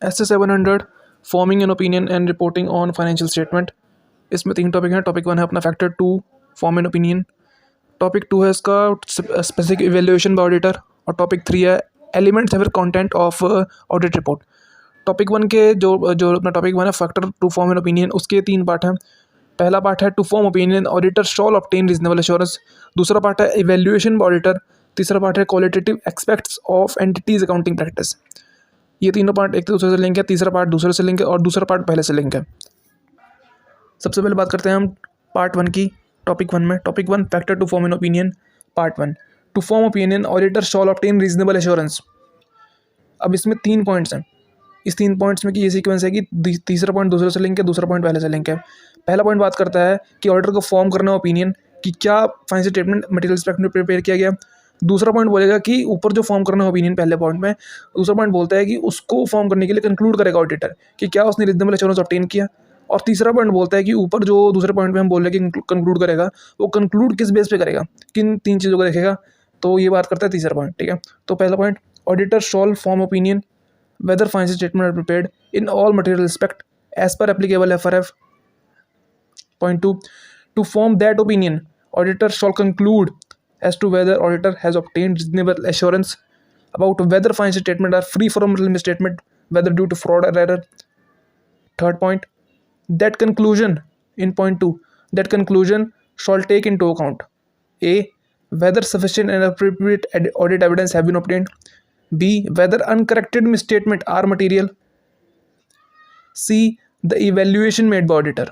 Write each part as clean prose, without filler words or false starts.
SA 700 forming an opinion and reporting on financial statement. इसमें 3 topic हैं। Topic 1 है अपना factor 2 form an opinion. Topic 2 है इसका स्पेसिफिक इवेल्युएशन बाय ऑडिटर। और टॉपिक 3 है elements ever content of audit report. Topic 1 के जो जो अपना टॉपिक 1 है factor to form an opinion, उसके 3 पार्ट हैं। पहला पार्ट है to form opinion auditor shall obtain reasonable assurance. दूसरा पार्ट है इवेल्युएशन बाय ऑडिटर। तीसरा पार्ट है qualitative aspects of entity's accounting practice. ये तीनों पार्ट एक दूसरे से लिंक है, तीसरा पार्ट दूसरे से लिंक है और दूसरा पार्ट पहले से लिंक है। सबसे पहले बात करते हैं हम पार्ट 1 की। टॉपिक 1 में topic 1 factor to form an opinion part 1 to form opinion auditor shall obtain reasonable assurance. अब इसमें 3 पॉइंट्स हैं। इस 3 पॉइंट्स में की ये सीक्वेंस है कि तीसरा पॉइंट दूसरे से लिंक है, दूसरा पॉइंट पहले से लिंक है। पहला पॉइंट बात करता है कि ऑडिटर को फॉर्म करना ओपिनियन कि क्या फाइनेंशियल स्टेटमेंट मटेरियल स्पेक्ट में प्रिपेयर किया गया। दूसरा पॉइंट बोलेगा कि ऊपर जो फॉर्म करना है ओपिनियन पहले पॉइंट में, दूसरा पॉइंट बोलता है कि उसको फॉर्म करने के लिए कंक्लूड करेगा ऑडिटर कि क्या उसने रीजनेबल एश्योरेंस ऑब्टेन किया। और तीसरा पॉइंट बोलता है कि ऊपर जो दूसरे पॉइंट में हम बोल रहे हैं कि कंक्लूड करेगा, वो कंक्लूड किस बेस पे करेगा, किन 3 चीज़ों को देखेगा। तो ये बात करता है तीसरा पॉइंट। ठीक है, तो पहला point auditor shawl form opinion whether financial statement are prepared in all material respect as per applicable FRF. Point 2, to form that opinion auditor shall conclude as to whether auditor has obtained reasonable assurance about whether financial statement are free from misstatement, whether due to fraud or error. Third point, that conclusion in point 2, that conclusion shall take into account a whether sufficient and appropriate audit evidence have been obtained, B whether uncorrected misstatement are material, C the evaluation made by auditor.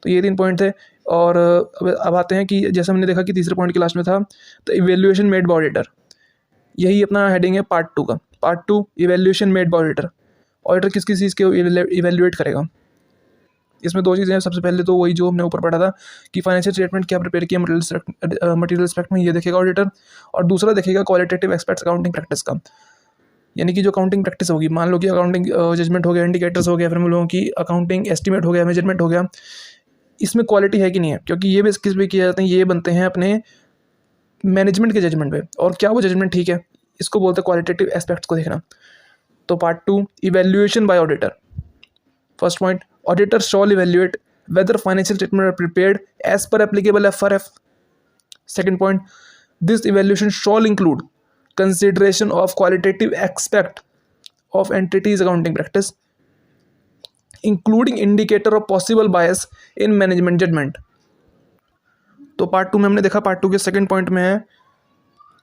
तो ये 3 point थे। और अब आते हैं कि जैसे हमने देखा कि तीसरे पॉइंट के लास्ट में था तो इवेल्युएशन मेड बाय ऑडिटर। यही अपना हेडिंग है पार्ट 2 का। Part 2 evaluation made by auditor. Auditor किस किस चीज़ के इवेल्युएट करेगा। इसमें 2 चीज़ें हैं। सबसे पहले तो वही जो हमने ऊपर पढ़ा था कि फाइनेंशियल स्टेटमेंट क्या प्रिपेयर किया मटेरियल एस्पेक्ट में, ये देखेगा ऑडिटर। और दूसरा देखेगा क्वालिटेटिव एक्सपेक्ट्स अकाउंटिंग प्रैक्टिस का, यानी कि जो अकाउंटिंग प्रैक्टिस होगी। मान लो कि अकाउंटिंग जजमेंट हो गया, इंडिकेटर्स हो गया, फिर हम लोगों की अकाउंटिंग एस्टिमेट हो गया, मेजरमेंट हो गया, इसमें क्वालिटी है कि नहीं है, क्योंकि ये बेस किस पे किए जाते हैं, ये बनते हैं अपने मैनेजमेंट के जजमेंट पे। और क्या वो जजमेंट ठीक है, इसको बोलते हैं क्वालिटेटिव एस्पेक्ट्स को देखना। तो part 2 evaluation by auditor. First point auditor shall evaluate whether financial statements are prepared as per applicable FRF. Second point, this evaluation shall include consideration of qualitative aspect of entities accounting practice, including indicator of possible bias in management judgment. तो part 2 में हमने देखा, part 2 के second point में है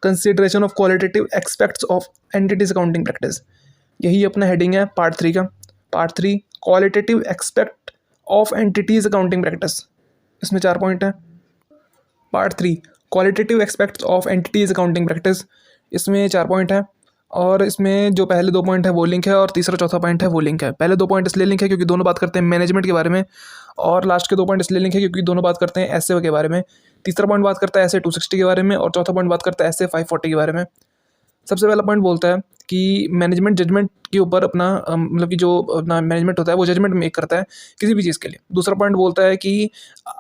consideration of qualitative aspects of entity's accounting practice. यही अपना heading है पार्ट 3 का। Part 3 qualitative expect of entity's accounting practice. इसमें 4 पॉइंट हैं। Part 3 qualitative aspects of entity's accounting practice. इसमें 4 पॉइंट हैं। और इसमें जो पहले 2 पॉइंट है वो लिंक है और तीसरा चौथा पॉइंट है वो लिंक है। पहले 2 पॉइंट इसलिए लिंक है क्योंकि दोनों बात करते हैं मैनेजमेंट के बारे में, और लास्ट के 2 पॉइंट इसलिए लिंक है क्योंकि दोनों बात करते हैं एसए के बारे में। तीसरा पॉइंट बात करता है एसए 260 के बारे में और चौथा पॉइंट बात करता है एसए 540 के बारे में। सबसे पहला पॉइंट बोलता है कि मैनेजमेंट जजमेंट के ऊपर अपना मतलब कि जो अपना मैनेजमेंट होता है वो जजमेंट मेक करता है किसी भी चीज़ के लिए। दूसरा पॉइंट बोलता है कि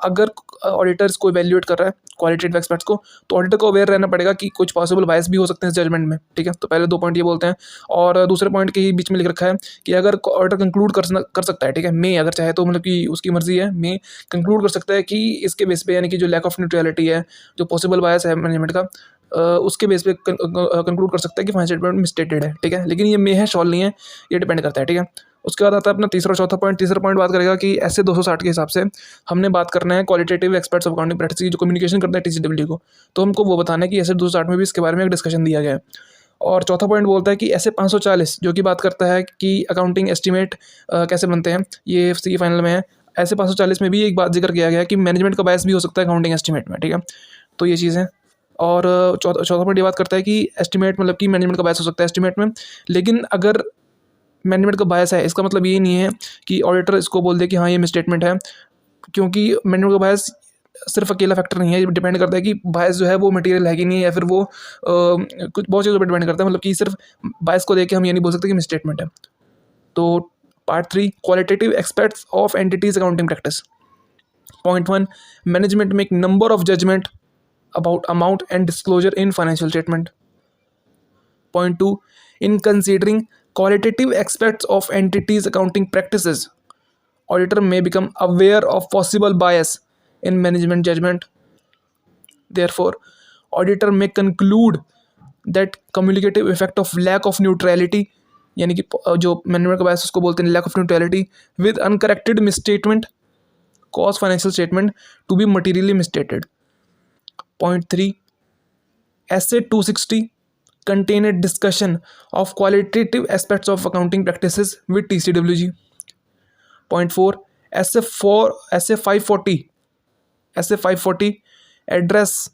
अगर ऑडिटर्स को इवैल्यूएट कर रहा है क्वालिटेटिव एक्सपर्ट्स को, तो ऑडिटर को अवेयर रहना पड़ेगा कि कुछ पॉसिबल बायस भी हो सकते हैं इस जजमेंट में। ठीक है, तो पहले 2 पॉइंट ये बोलते हैं। और दूसरे पॉइंट के ही बीच में लिख रखा है कि अगर ऑडिटर कंक्लूड कर सकता है, ठीक है, मे अगर चाहे तो, मतलब कि उसकी मर्जी है, मे कंक्लूड कर सकता है कि इसके बेस पे, यानी कि जो लैक ऑफ न्यूट्रलिटी है, जो पॉसिबल बायस है मैनेजमेंट का, उसके बेस पे कंक्लूड कर सकता है कि फाइनेंशियल स्टेटमेंट मिसस्टेटेड है। ठीक है, लेकिन ये मे है, शॉल नहीं है, ये डिपेंड करता है। ठीक है, उसके बाद आता है अपना तीसरा चौथा पॉइंट। तीसरा पॉइंट बात करेगा कि ऐसे 260 के हिसाब से हमने बात करना है qualitative experts of accounting practice की जो कम्युनिकेशन करते हैं टीसीडब्ल्यू को, तो हमको वो बताना है कि ऐसे 260 में भी इसके बारे में एक डिस्कशन दिया गया है। और चौथा पॉइंट बोलता है कि ऐसे 540 जो कि बात करता है कि अकाउंटिंग एस्टिमेट कैसे बनते हैं, ये सी फाइनल में है। ऐसे 540 में भी एक बात जिक्र किया गया है कि मैनेजमेंट का बायस भी हो सकता है अकाउंटिंग एस्टिमेट में। ठीक है, तो ये चीज़ है। और चौथा पॉइंट ये बात करता है कि एस्टिमेट मतलब कि मैनेजमेंट का बायस हो सकता है एस्टिमेट में, लेकिन अगर मैनेजमेंट का बायस है इसका मतलब ये नहीं है कि ऑडिटर इसको बोल दे कि हाँ ये मिसस्टेटमेंट है, क्योंकि मैनेजमेंट का बायस सिर्फ अकेला फैक्टर नहीं है। डिपेंड करता है कि बायस जो है वो मटेरियल है कि नहीं, या फिर वो कुछ बहुत चीज़ों पर डिपेंड करता है। मतलब कि सिर्फ बायस को देख के हम ये नहीं बोल सकते कि मिसस्टेटमेंट है। तो part 3 qualitative aspects of entity's accounting practice. Point 1 management make number of judgement about amount and disclosure in financial statement. Point 2 In considering qualitative aspects of entities' accounting practices, auditor may become aware of possible bias in management judgment. Therefore, auditor may conclude that cumulative effect of lack of neutrality, यानी कि जो management का बायस उसको बोलते हैं lack of neutrality, with uncorrected misstatement cause financial statement to be materially misstated. Point 3. Essay 260 contain a discussion of qualitative aspects of accounting practices with TCWG. Point 4. Essay 540 address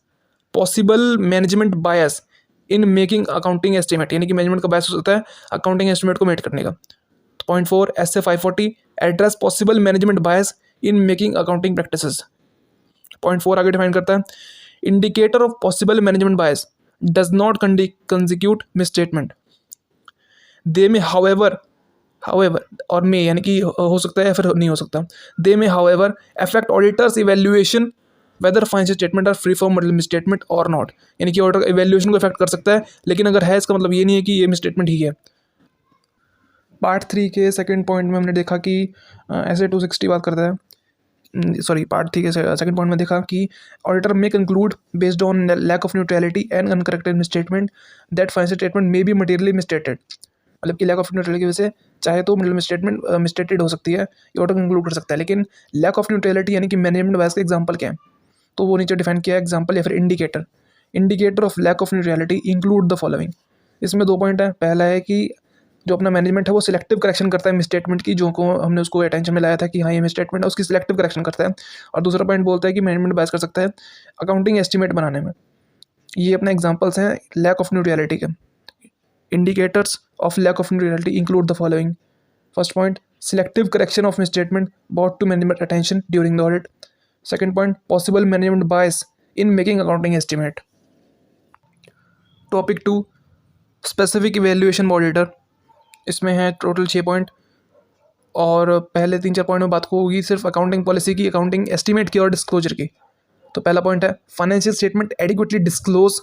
possible management bias in making accounting estimate, यानी कि management का बायस होता है accounting estimate को met करने का. Point 4. Essay 540 address possible management bias in making accounting practices. Point 4 आगे define करता है indicator of possible management bias does not constitute misstatement. They may however और may यानी कि हो सकता है या फिर नहीं हो सकता. They may however affect auditors evaluation whether financial statement are free from misstatement or not. यानी कि ऑडिटर इवेल्युएशन को इफेक्ट कर सकता है, लेकिन अगर है इसका मतलब ये नहीं है कि ये मिसस्टेटमेंट ही है. पार्ट 3 के सेकंड पॉइंट में हमने देखा कि ऐसे 260 बात करता है, पार्ट 3 के सेकंड पॉइंट में देखा कि ऑडिटर में conclude based on lack of neutrality and uncorrected misstatement that financial statement may be materially misstated. मतलब कि लैक ऑफ न्यूट्रलिटी की वजह से चाहे तो मिसस्टेटमेंट मिसस्टेटेड हो सकती है, ये ऑडिटर कंक्लूड कर सकता है. लेकिन लैक ऑफ न्यूट्रलिटी यानी कि मैनेजमेंट बायस का एग्जाम्पल क्या है, तो वो नीचे डिफाइन किया है एग्जाम्पल या फिर indicator of lack of neutrality include the following. इसमें 2 पॉइंट है. पहला है कि जो अपना मैनेजमेंट है वो सिलेक्टिव करेक्शन करता है मिसस्टेटमेंट की, जो को हमने उसको अटेंशन में लाया था कि हाँ ये मिसस्टेटमेंट है, उसकी सिलेक्टिव करेक्शन करता है. और दूसरा पॉइंट बोलता है कि मैनेजमेंट बायस कर सकता है अकाउंटिंग एस्टिमेट बनाने में. ये अपने एग्जांपल्स हैं लैक ऑफ न्यूट्रलिटी के. Indicators of lack of neutrality include the following. First point selective correction of misstatement brought to management attention during the audit. Second point possible management bias in making accounting estimate. Topic 2 specific evaluation by auditor. इसमें है total 6 point और पहले 3-4 point में बात होगी सिर्फ accounting policy की, accounting estimate की और डिस्क्लोजर की. तो पहला पॉइंट है financial statement adequately disclose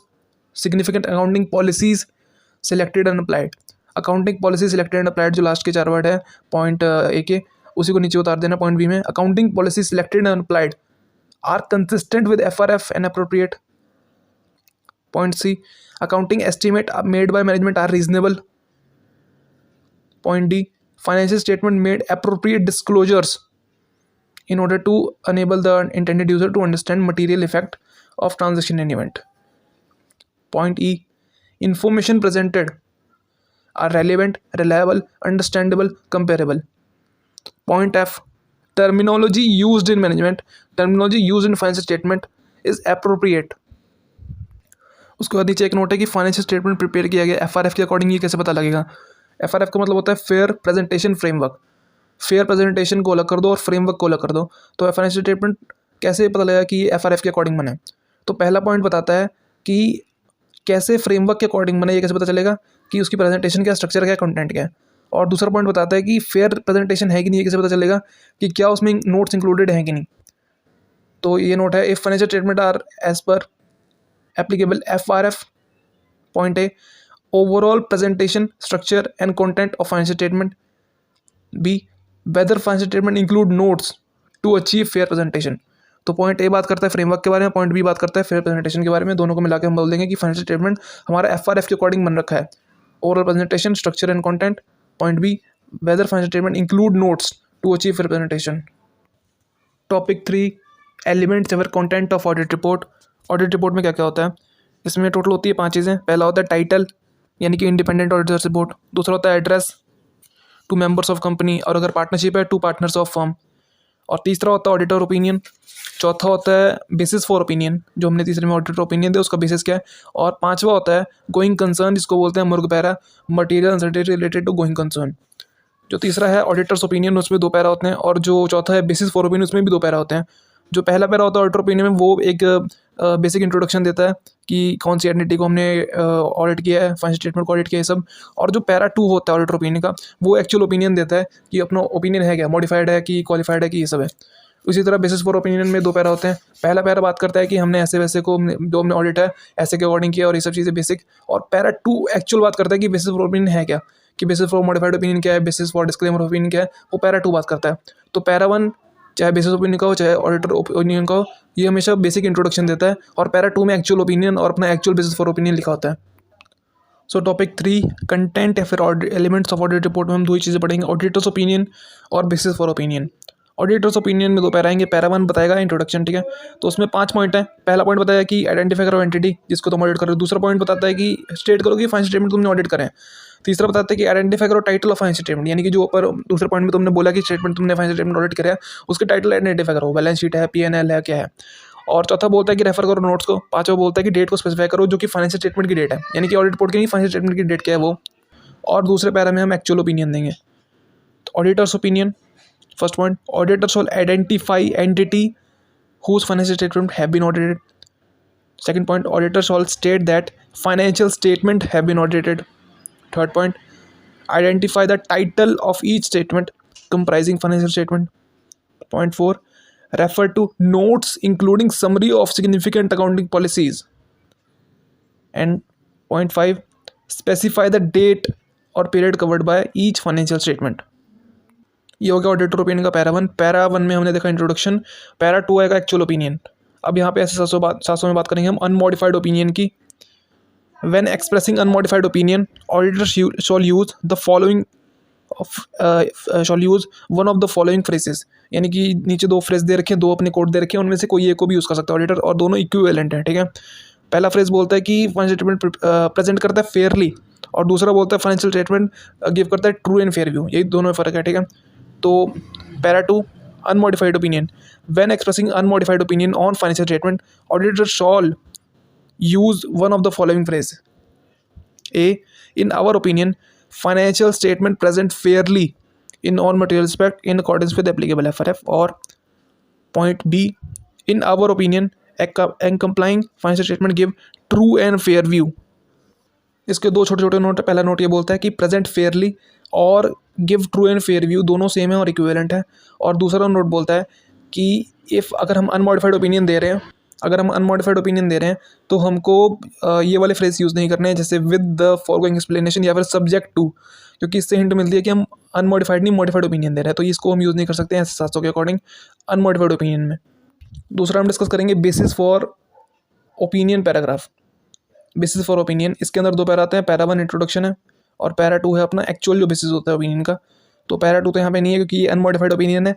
significant accounting policies selected and applied. Accounting policy selected and applied जो लास्ट के 4 वर्ड है पॉइंट ए के, उसी को नीचे उतार देना पॉइंट बी में. Accounting policy selected and applied are consistent with FRF and appropriate. Point C accounting estimate made by management are reasonable. Point D. Financial statement made appropriate disclosures in order to enable the intended user to understand material effect of transaction and event. Point E. Information presented are relevant, reliable, understandable, comparable. Point F. Terminology used in management, terminology used in financial statement is appropriate. उसके बाद नीचे एक note है कि financial statement prepare किया गया FRF के according, ये कैसे पता लगेगा. FRF का मतलब होता है fair presentation framework. Fair presentation को अलग कर दो और फ्रेमवर्क को अलग कर दो. तो फाइनेंशियल स्टेटमेंट कैसे पता लगेगा कि ये FRF के अकॉर्डिंग बने. तो पहला पॉइंट बताता है कि कैसे फ्रेमवर्क के अकॉर्डिंग बने, ये कैसे पता चलेगा कि उसकी प्रेजेंटेशन क्या, स्ट्रक्चर क्या, कंटेंट क्या है. और दूसरा पॉइंट बताता है कि फेयर प्रेजेंटेशन है कि नहीं, ये कैसे पता चलेगा कि क्या उसमें नोट्स इंक्लूडेड हैं कि नहीं. तो ये नोट है if financial statement are as per applicable FRF. Point A overall presentation structure and content of financial statement. B. whether financial statement include notes to achieve fair presentation. तो point A बात करता है framework के बारे में, point B बात करता है फेयर प्रेजेंटेशन के बारे में. दोनों को मिलाकर हम बोल देंगे कि फाइनेंशियल स्टेटमेंट हमारा FRF के अकॉर्डिंग बन रखा है. Overall presentation structure and content. Point B whether financial statement include notes to achieve fair presentation. Topic 3 elements और content of audit report. Audit report में क्या क्या होता है, इसमें टोटल होती है 5 चीज़ें. पहला होता है टाइटल यानी कि इंडिपेंडेंट ऑडिटर्स रिपोर्ट. दूसरा होता है address to members of company, और अगर पार्टनरशिप है 2 पार्टनर्स ऑफ फर्म. और तीसरा होता है ऑडिटर ओपिनियन. चौथा होता है बेसिस फॉर ओपिनियन, जो हमने तीसरे में ऑडिटर ओपिनियन दिया उसका बेसिस क्या है. और पांचवा होता है गोइंग कंसर्न, जिसको बोलते हैं मुर्ग para, material uncertainty related to going concern. जो तीसरा है ऑडिटर्स ओपिनियन, उसमें 2 पैरा होते हैं. और जो चौथा है बेसिस फॉर ओपिनियन, उसमें भी 2 पैरा होते हैं. जो पहला पैरा होता है ऑडिटर ओपिनियन में, वो एक बेसिक इंट्रोडक्शन देता है कि कौन सी एंटिटी को हमने ऑडिट किया है, फाइनेंशियल स्टेटमेंट को ऑडिट किया है सब. और जो पैरा 2 होता है ऑडिटर ओपिनियन का, वो एक्चुअल ओपिनियन देता है कि अपना ओपिनियन है क्या, मॉडिफाइड है कि क्वालिफाइड है कि ये सब है. उसी तरह बेसिस फॉर ओपिनियन में दो पैरा होते हैं। पहला पैरा बात करता है कि हमने ऐसे वैसे को जो हमने ऑडिट है ऐसे के अकॉर्डिंग किया और ये सब चीज़ें बेसिक। और पैरा 2 एक्चुअल बात करता है कि बेसिस फॉर ओपिनियन है क्या, कि बेसिस फॉर मॉडिफाइड ओपिनियन क्या है, बेसिस फॉर डिस्क्लेमर ओपिनियन क्या है, वो पैरा 2 बात करता है। तो पैरा 1 चाहे बेसिस ओपिनियन का हो चाहे ऑडिटर ओपिनियन का हो, ये हमेशा बेसिक इंट्रोडक्शन देता है। और पैरा 2 में एक्चुअल ओपिनियन और अपना एक्चुअल बेसिस फॉर ओपिनियन लिखा होता है। सो टॉपिक 3 कंटेंट या फिर एलिमेंट्स ऑफ ऑडिट रिपोर्ट में हम दो ही चीज़ें पढ़ेंगे, ऑडिटर्स ओपिनियन और basis for opinion. Auditors opinion में दो पैरा आएंगे। पैरा 1 बताएगा इंट्रोडक्शन, ठीक है, तो उसमें 5 पॉइंट है। पहला पॉइंट बताया कि आइडेंटिफाई करो एंटिटी जिसको तुम ऑडिट करो। दूसरा पॉइंट बताता है कि स्टेट करो कि फाइनेंशियल स्टेटमेंट तुमने ऑडिट करें। तीसरा बताता है कि आइडेंटिफाई करो टाइटल ऑफ फाइनेंशियल स्टेटमेंट, यानी कि जो ऊपर दूसरे पॉइंट में तुमने बोला कि स्टेटमेंट तुमने फाइनेंशियल स्टेटमेंट ऑडिट करे उसके टाइटल आइडेंटिफाई करो, बैलेंस शीट है, P&L है, क्या है। और चौथा बोलता है कि रेफर करो नोट्स को। पांचवा बोलता है कि डेट को स्पेसिफाई करो जो कि फाइनेंशियल स्टेटमेंट की डेट है, यानी कि ऑडिट रिपोर्ट की नहीं, फाइनेंशियल स्टेटमेंट की डेट क्या है वो। और दूसरे पैरा में हम एक्चुअल ओपिनियन देंगे। Auditors opinion, first point, auditors will identify entity whose financial statement have been audited. Second point, auditors all state that financial statement have been audited. Third point, identify the title of each statement comprising financial statement. Point 4, refer to notes including summary of significant accounting policies. And point 5, specify the date or period covered by each financial statement. ये हो गया auditor opinion का para 1। Para 1 में हमने देखा introduction. Para 2 आएगा actual opinion. अब यहाँ पे ऐसे 700 में बात करेंगे हम अनमॉडिफाइड ओपिनियन की। When expressing unmodified opinion auditor shall use one of the following phrases, यानी कि नीचे दो फ्रेज दे रखे हैं, दो अपने कोड दे रखे हैं, उनमें से कोई एक को भी यूज़ कर सकता है ऑडिटर, और दोनों इक्विवेलेंट है, ठीक है। पहला फ्रेज बोलता है कि फाइनेंशियल स्टेटमेंट प्रेजेंट करता है फेयरली, और दूसरा बोलता है फाइनेंशियल स्टेटमेंट गिव करता है ट्रू एंड फेयर व्यू। यही दोनों में फ़र्क है, ठीक है। तो para 2 unmodified opinion, when expressing unmodified opinion on financial statement auditor shall use one of the following phrase. A, in our opinion financial statement present fairly in all material respect in accordance with applicable FRF। और point B, in our opinion complying financial statement give true and fair view. इसके दो छोटे छोटे note है। पहला note ये बोलता है कि प्रेजेंट फेयरली और give true and fair view दोनों सेम है और इक्विवेलेंट है। और दूसरा नोट बोलता है कि अगर हम अनमॉडिफाइड ओपिनियन दे रहे हैं तो हमको ये वाले फ्रेज यूज़ नहीं करने हैं, जैसे विद द फॉरगोइंग एक्सप्लेनेशन या फिर सब्जेक्ट टू, क्योंकि इससे हिंट मिलती है कि हम अनमॉडिफाइड नहीं मॉडिफाइड ओपिनियन दे रहे हैं, तो इसको हम यूज़ नहीं कर सकते हैं 700 के अकॉर्डिंग अनमॉडिफाइड ओपिनियन में। दूसरा हम डिस्कस करेंगे basis for opinion paragraph. Basis for opinion, इसके अंदर दो पैरा आते हैं। पैरा 1 इंट्रोडक्शन है और पैरा 2 है अपना एक्चुअल जो बेसिस होता है ओपिनियन का। तो पैरा 2 तो यहाँ पे नहीं है क्योंकि ये अनमॉडिफाइड ओपिनियन है,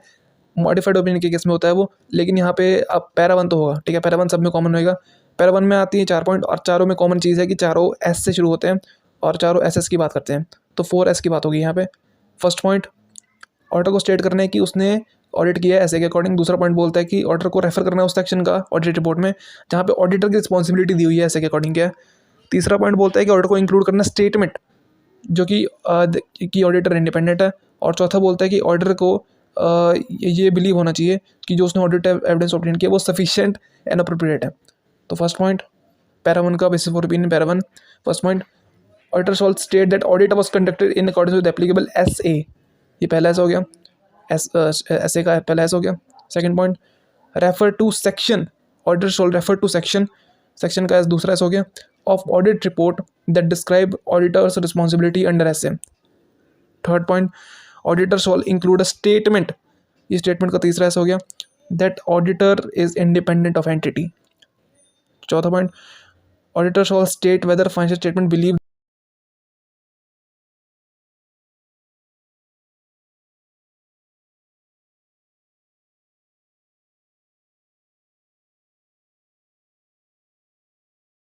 मॉडिफाइड ओपिनियन के केस में होता है वो, लेकिन यहाँ पे अब पैरा 1 तो होगा, ठीक है। पैरा 1 सब में कॉमन होएगा। पैरा 1 में आती है 4 पॉइंट और चारों में कॉमन चीज़ है कि चारों एस से शुरू होते हैं और चारों SS की बात करते हैं, तो 4S की बात होगी यहाँ पे। फर्स्ट पॉइंट, ऑडिटर को स्टेट करना है कि उसने ऑडिट किया है ऐसे के अकॉर्डिंग। दूसरा पॉइंट बोलता है कि ऑडिटर को रेफर करना है उस सेक्शन का ऑडिट रिपोर्ट में जहाँ पे ऑडिटर की रिस्पॉन्सिबिलिटी दी हुई है ऐसे के अकॉर्डिंग क्या है। तीसरा पॉइंट बोलता है कि ऑडिटर को इंक्लूड करना स्टेटमेंट जो कि ऑडिटर इंडिपेंडेंट है। और चौथा बोलता है कि ऑडिटर को ये बिलीव होना चाहिए कि जो उसने ऑडिट एविडेंस ऑब्टेन किया वो सफिशिएंट एंड अप्रोप्रिएट है। तो फर्स्ट पॉइंट पैरा 1 का basis for opinion para 1। First point, auditor shall state that audit was conducted in accordance with applicable SA, ये पहला ऐसा हो गया, SA का पहला ऐसा हो गया। Second point, refer to section, auditor shall refer to section का दूसरा ऐसा हो गया, of audit report that describe auditor's responsibility under SA। Third point, auditor shall include a statement, ये स्टेटमेंट का तीसरा ऐसा हो गया, that auditor is independent of entity. चौथा point, auditor shall state whether financial statement believe